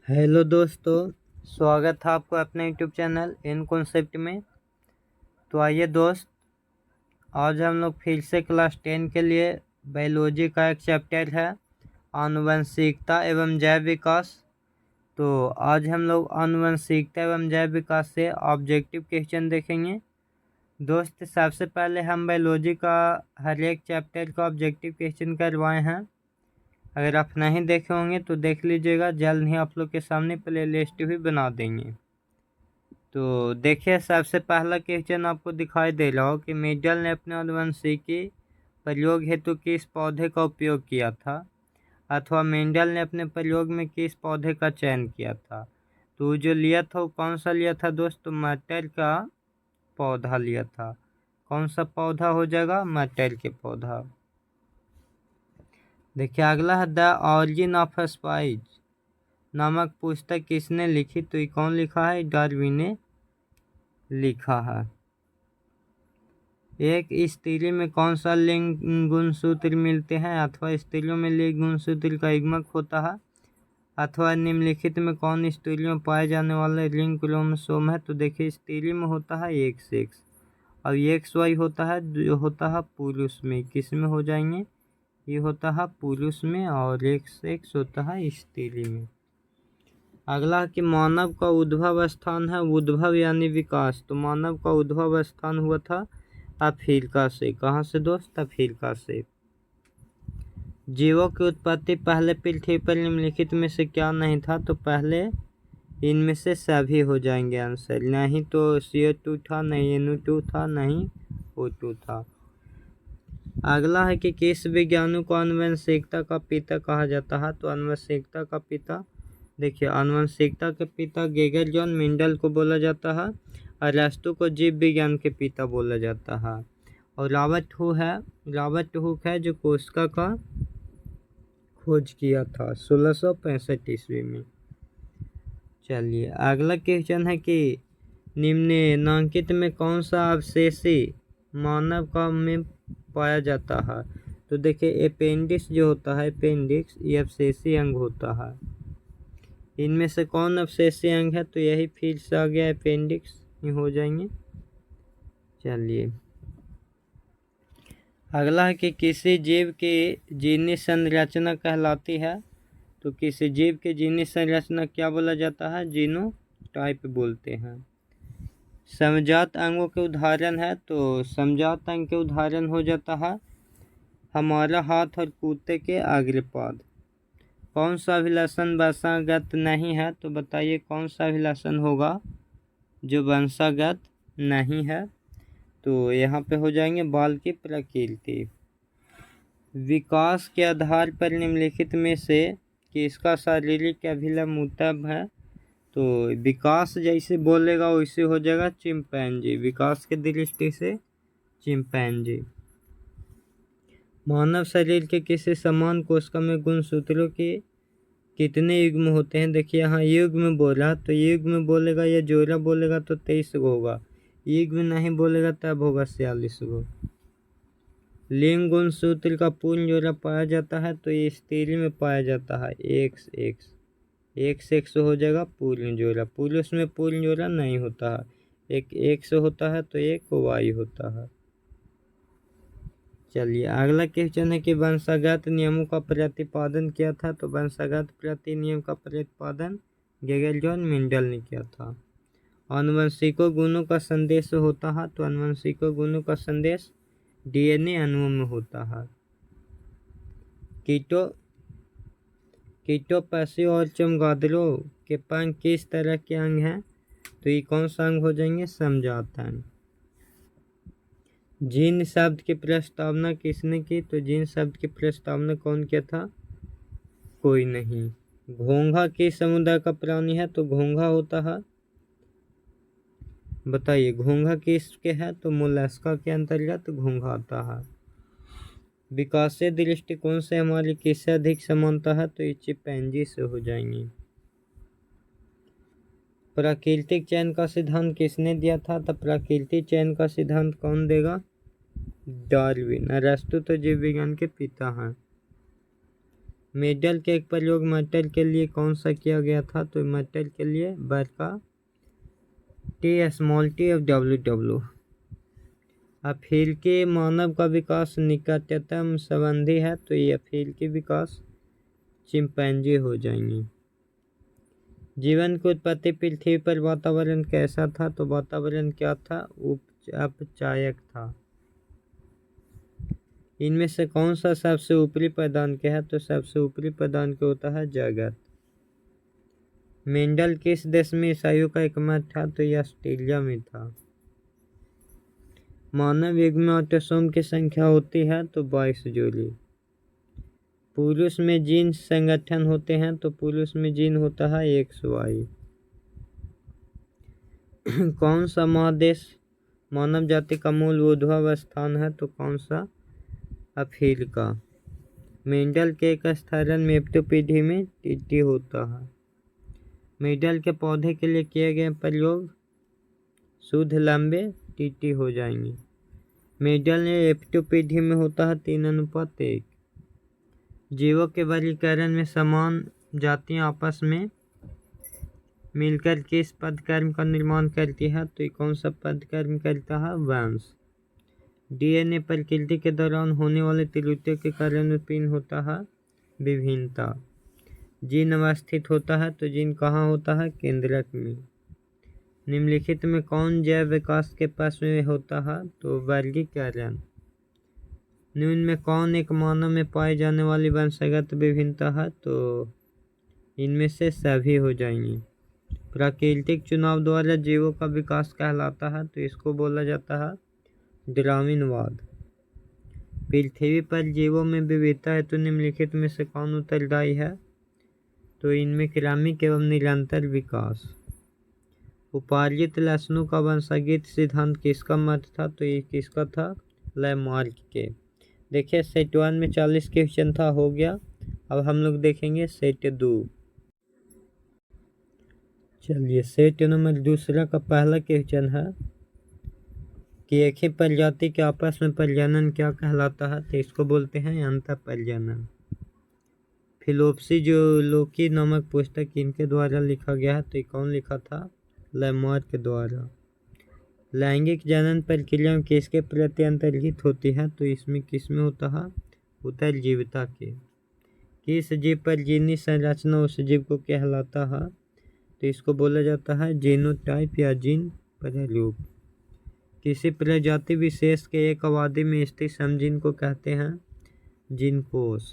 Hello दोस्तों, स्वागत है आपको अपने यूट्यूब चैनल इन कॉन्सेप्ट में। तो आइए दोस्त, आज हम लोग फिर से क्लास 10 के लिए बायोलॉजी का एक चैप्टर है आनुवंशिकता एवं जैव विकास। तो आज हम लोग आनुवंशिकता एवं जैव विकास से ऑब्जेक्टिव क्वेश्चन देखेंगे। दोस्त, सबसे पहले हम बायोलॉजी का हर एक चैप्टर का ऑब्जेक्टिव क्वेश्चन करवाए हैं। अगर आप नहीं देखे होंगे तो देख लीजिएगा, जल्द ही आप लोग के सामने प्ले लिस्ट भी बना देंगे। तो देखिए, सबसे पहला क्वेश्चन आपको दिखाई दे रहा हो कि मेंडल ने अपने आनुवंशिकी प्रयोग हेतु किस पौधे का उपयोग किया था, अथवा मेंडल ने अपने प्रयोग में किस पौधे का चयन किया था। तो जो लिया था वो कौन सा लिया था दोस्तों? मटर का पौधा लिया था। कौन सा पौधा हो जाएगा? मटर के पौधा। देखिए अगला है द ऑरिजिन ऑफ स्पाइस नामक पुस्तक किसने लिखी? तो ये कौन लिखा है? डार्विन ने लिखा है। एक स्त्री में कौन सा लिंग गुणसूत्र मिलते हैं, अथवा स्त्रियों में लिंग गुणसूत्र का युग्मक होता है, अथवा निम्नलिखित में कौन स्त्रियों में पाए जाने वाले लिंग क्रोमोसोम है? तो देखिए, स्त्री में होता है एक्स एक्स और एक्स वाई होता है जो होता है पुरुष में। किस में हो जाएंगे? ये होता है पुरुष में और एक्स एक्स होता है स्त्री में। अगला कि मानव का उद्भव स्थान है उद्भव यानी विकास। तो मानव का उद्भव स्थान हुआ था अफ्रीका से। कहाँ से दोस्त? अफ्रीका से। जीवों की उत्पत्ति पहले पृथ्वी पर निम्नलिखित में से क्या नहीं था? तो पहले इनमें से सभी हो जाएंगे आंसर। नहीं तो CO2 था, नहीं NO2 था, नहीं O2 था। अगला है कि किस विज्ञानी को आनुवंशिकता का पिता कहा जाता है? तो आनुवंशिकता का पिता, देखिए आनुवंशिकता के पिता गेगर जॉन मेंडल को बोला जाता है। अरस्तु को जीव विज्ञान के पिता बोला जाता है। और रॉबर्ट हुक है जो कोशिका का खोज किया था 1665 ईस्वी में। चलिए अगला क्वेश्चन है कि निम्नलिखित में कौन सा अवशेषी मानव का में पाया जाता है? तो देखिए अपेंडिक्स जो होता है, अपेंडिक्स ये अवशेषी अंग होता है। इनमें से कौन अवशेषी अंग है? तो यही फिर से आ गया अपेंडिक्स ही हो जाएंगे। चलिए अगला है कि किसी जीव की जीनी संरचना कहलाती है। तो किसी जीव की जीनी संरचना क्या बोला जाता है? जीनोटाइप बोलते हैं। समजात अंगों के उदाहरण है। तो समजात अंग के उदाहरण हो जाता है हमारा हाथ और कुत्ते के अग्रपाद। कौन सा अभिलषण वंशागत नहीं है? तो बताइए कौन सा अभिलषण होगा जो वंशागत नहीं है? तो यहाँ पे हो जाएंगे बाल की प्रकृति। विकास के आधार पर निम्नलिखित में से किसका शारीरिक अभिलंब उत्तम है? तो विकास जैसे बोलेगा वैसे हो जाएगा चिंपैंजी। विकास के दृष्टि से चिंपैंजी। मानव शरीर के किसी समान कोशिका में गुणसूत्रों के कितने युग्म होते हैं? देखिए यहाँ युग्म बोला, तो युग्म बोलेगा या जोड़ा बोलेगा तो 23 गो होगा। युग्म नहीं बोलेगा तब होगा 46 गो। लिंग गुणसूत्र का पूर्ण जोड़ा पाया जाता है। तो ये स्त्री में पाया जाता है एक्स एक्स। एक्स एक्स हो जाएगा पूर्ण जोड़ा। पुरुष में पूर्ण जोड़ा नहीं होता है, एक एक्स होता है तो एक वाई होता है। चलिए अगला क्वेश्चन है कि वंशागत नियमों का प्रतिपादन किया था। तो वंशागत प्रति नियम का प्रतिपादन गेगर जॉन मेंडल ने किया था। आनुवंशिकों गुणों का संदेश होता है। तो आनुवंशिकों गुणों का संदेश DNA अणुओं में होता है। कीटों पशु और चमगादड़ों के पंख किस तरह के अंग हैं? तो ये कौन सा अंग हो जाएंगे? समजात अंग। जीन शब्द की प्रस्तावना किसने की? तो जीन शब्द की प्रस्तावना कौन किया था? कोई नहीं। घोंघा किस समुदाय का प्राणी है? तो घोंघा होता है, बताइए घोंघा किसके है? तो मोलस्का के अंतर्गत घोंघा आता है। विकासीय दृष्टिकोण से हमारी किससे अधिक समानता है? तो ये चिंपैंजी से हो जाएंगी। प्राकृतिक चयन का सिद्धांत किसने दिया था? तो प्राकृतिक चयन का सिद्धांत कौन देगा? डार्विन। अरस्तु तो जीव विज्ञान के पिता हैं। मेडल के एक प्रयोग मटर के लिए कौन सा किया गया था? तो मटर के लिए बड़का T अफ्रीकी मानव का विकास निकटतम संबंधी है, तो ये अफ्रीकी विकास चिंपैंजी हो जाएंगे। जीवन की उत्पत्ति पृथ्वी पर वातावरण कैसा था? तो वातावरण क्या था? अपचायक था। इनमें से कौन सा सबसे ऊपरी प्रदान के है? तो सबसे ऊपरी प्रदान के होता है जगत। मेंडल किस देश में ईसाइयों का एक मत था? तो यह ऑस्ट्रेलिया में था। मानव युग में ऑटोसोम की संख्या होती है, तो 22 जोड़ी। पुरुष में जीन संगठन होते हैं, तो पुरुष में जीन होता है XY। कौन सा महादेश मानव जाति का मूल उद्भव स्थान है? तो कौन सा? अफ्रीका। मेंडल के एक स्तरण मेप्टोपीढ़ी में टीटी होता है। मेंडल के पौधे के लिए किए गए प्रयोग शुद्ध लंबे टीटी हो जाएंगे। मेंडल ने एप्टोपीढ़ी में होता है 3:1। जीवों के वर्गीकरण में समान जातियां आपस में मिलकर किस पदक्रम का निर्माण करती है? तो कौन सा पदक्रम करता है? वंश। डीएनए प्रकृति के दौरान होने वाले त्रुटियों के कारण उत्पन्न होता है विभिन्नता। जीन अवस्थित होता है, तो जीन कहाँ होता है? केंद्रक में। निम्नलिखित में कौन जैव विकास के पक्ष में होता है? तो वर्गीकरण। निम्न में कौन एक मानव में पाई जाने वाली वंशगत विभिन्नता है? तो इनमें से सभी हो जाएंगी। प्राकृतिक चुनाव द्वारा जीवों का विकास कहलाता है, तो इसको बोला जाता है डार्विनवाद। पृथ्वी पर जीवों में विविधता है, तो निम्नलिखित में से कौन उत्तरदायी है? तो इनमें क्रमिक एवं निरंतर विकास। उपार्जित लक्षणों का वंशागत सिद्धांत किसका मत था? तो ये किसका था? लैमार्क के। देखिए सेट 1 में 40 क्वेश्चन था, हो गया। अब हम लोग देखेंगे सेट 2। चलिए सेट नंबर दूसरा का पहला क्वेश्चन है कि एक ही प्रजाति के आपस में प्रजनन क्या कहलाता है? तो इसको बोलते हैं अंतर प्रजनन। फिलोप्सी जो लोकी नामक पुस्तक इनके द्वारा लिखा गया है, तो कौन लिखा था? लैमार्क के द्वारा। लैंगिक जनन प्रक्रिया में किसके प्रति अंतर्हित होती है? तो इसमें किसमें होता है? उत्तरजीविता के। किस जीव पर जीनी संरचना उस जीव को कहलाता है? तो इसको बोला जाता है जीनोटाइप या जीन प्ररूप। किसी प्रजाति विशेष के एक आबादी में स्थित समजीन को कहते हैं जीन कोश।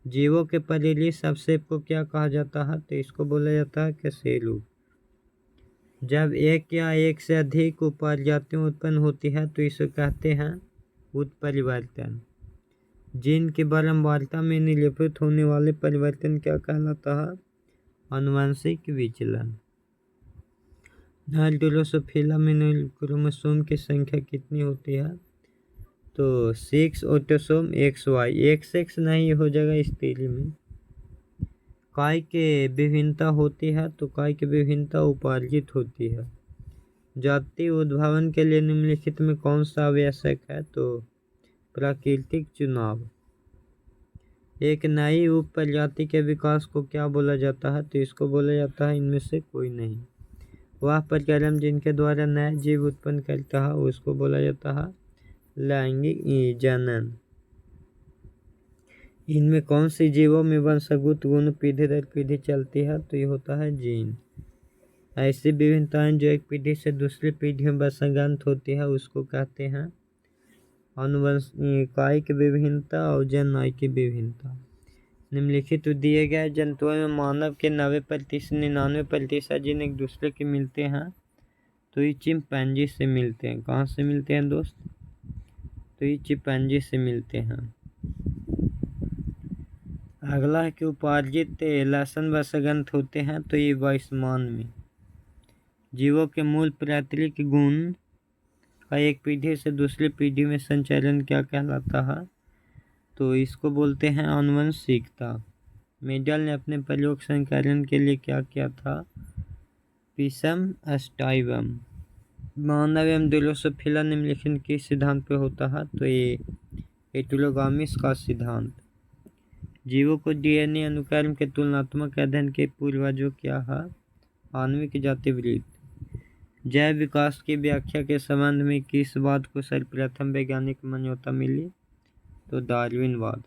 जीवों के परिधि सबसेट को क्या कहा जाता है? तो इसको बोला जाता है कशेरुक। जब एक या एक से अधिक उपप्रजातियां उत्पन्न होती है, तो इसे कहते हैं उत्परिवर्तन। जीन की बारंबारता में निरूपित होने वाले परिवर्तन क्या कहलाता है? आनुवंशिक विचलन। नर ड्रोसोफिला में क्रोमोसोम की संख्या कितनी होती है? तो 6 ऑटोसोम XY। XX नहीं हो जाएगा स्त्री में। काय के विभिन्नता होती है? तो काय की विभिन्नता उपार्जित होती है। जाति उद्भावन के लिए निम्नलिखित में कौन सा आवश्यक है? तो प्राकृतिक चुनाव। एक नई उप प्रजाति के विकास को क्या बोला जाता है? तो इसको बोला जाता है इनमें से कोई नहीं। वह प्रक्रम जिनके द्वारा नए जीव उत्पन्न करता है उसको बोला जाता है लैंगिक जनन। इनमें कौन सी जीवों में वंशगत गुण पीढ़ी दर पीढ़ी चलती है? तो ये होता है जीन। ऐसी विभिन्नताएं जो एक पीढ़ी से दूसरी पीढ़ी में वंशगत होती है उसको कहते हैं आनुवंशिक विभिन्नता और जननांगिक विभिन्नता। निम्नलिखित दिए गए जंतुओं में मानव के 90-99% जीन एक दूसरे के मिलते हैं, तो ये चिंपैंजी से मिलते हैं। कहाँ से मिलते हैं दोस्त? तो ये चिंपैंजी से मिलते हैं। अगला है कि उपार्जित लक्षण वंशगत होते हैं, तो ये वैश्वान में। जीवों के मूल पैतृक गुण का एक पीढ़ी से दूसरी पीढ़ी में संचरण क्या कहलाता है? तो इसको बोलते हैं आनुवंशिकता। मेंडल ने अपने प्रयोग संकरण के लिए क्या किया था? पिसम अस्टाइवम। मानव एवं ड्रोसोफिला निम्नलिखित किस सिद्धांत पे होता है? तो ये हेटेरोगामिस का सिद्धांत। जीवों को डीएनए अनुक्रम के तुलनात्मक अध्ययन के पूर्वजों क्या है? आणविक जाति वृत्त। जैव विकास की व्याख्या के संबंध में किस बात को सर्वप्रथम वैज्ञानिक मान्यता मिली? तो डार्विनवाद।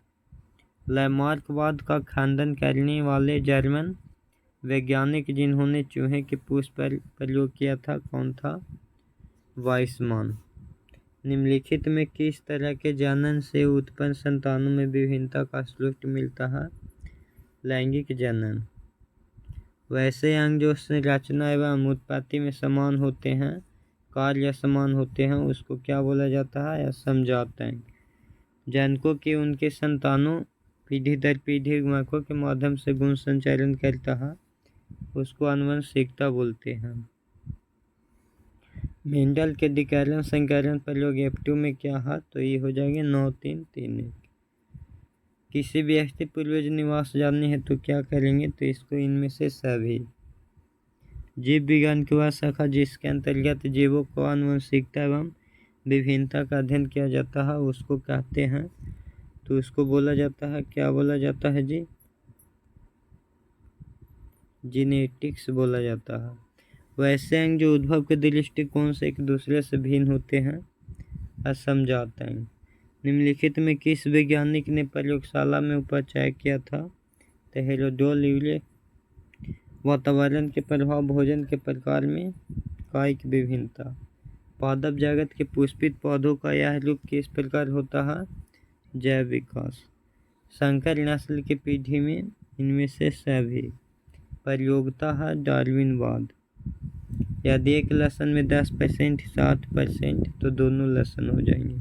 लैमार्कवाद का खंडन करने वाले जर्मन वैज्ञानिक जिन्होंने चूहे के पूंछ पर प्रयोग किया था कौन था? वाइसमान। निम्नलिखित में किस तरह के जनन से उत्पन्न संतानों में विभिन्नता का स्रोत मिलता है? लैंगिक जनन। वैसे अंग जो संरचना एवं उत्पत्ति में समान होते हैं, कार्य समान होते हैं, उसको क्या बोला जाता है? असमजात अंग। जनकों की उनके संतानों पीढ़ी दर पीढ़ी गुणकों के माध्यम से गुण संचरण करता है, उसको आनुवंशिकता बोलते हैं। मेंडल के द्विकरण संकरण प्रयोग F2 में क्या है? तो ये हो जाएंगे 9331। किसी भी व्यक्ति पूर्वज निवास जानने है तो क्या करेंगे? तो इसको इनमें से सभी। जीव विज्ञान की वह शाखा जिसके अंतर्गत जीवों को आनुवंशिकता एवं विभिन्नता का अध्ययन किया जाता है उसको कहते हैं, तो उसको बोला जाता है, क्या बोला जाता है जी? जीनेटिक्स बोला जाता है। वैसे अंग जो उद्भव के दृष्टिकोण से एक दूसरे से भिन्न होते हैं, असमजात अंग। निम्नलिखित में किस वैज्ञानिक ने प्रयोगशाला में उपचार किया था? तो हेरोल्ड। वातावरण के प्रभाव भोजन के प्रकार में कायिक विभिन्नता। पादप जगत के पुष्पित पौधों का यह रूप किस प्रकार होता है? जैव विकास। संकर नस्ल की पीढ़ी में इनमें से सभी। प्रयोगता है डार्विनवाद। यदि एक लसन में 10% 60% तो दोनों लसन हो जाएंगे।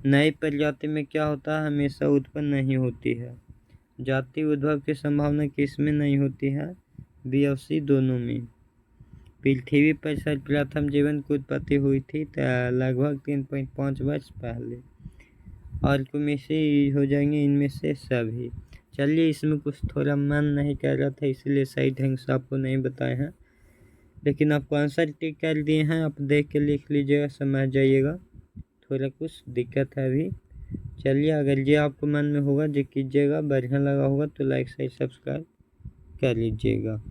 नई प्रजाति में क्या होता है? हमेशा उत्पन्न नहीं होती है। जाति उद्भव की संभावना किसमें नहीं होती है? बी और सी दोनों में। पृथ्वी पर सर्वप्रथम जीवन की उत्पत्ति हुई थी लगभग 3.5 वर्ष पहले। और में से हो जाएंगे इनमें से सभी। चलिए, इसमें कुछ थोड़ा मन नहीं कर रहा था इसलिए सही ढंग से आपको नहीं बताए हैं, लेकिन आपको आंसर टिक कर दिए हैं, आप देख के लिख लीजिएगा, समझ जाइएगा। थोड़ा कुछ दिक्कत है अभी। चलिए, अगर ये आपको मन में होगा जो कीजिएगा, बढ़िया लगा होगा तो लाइक शेयर सब्सक्राइब कर लीजिएगा।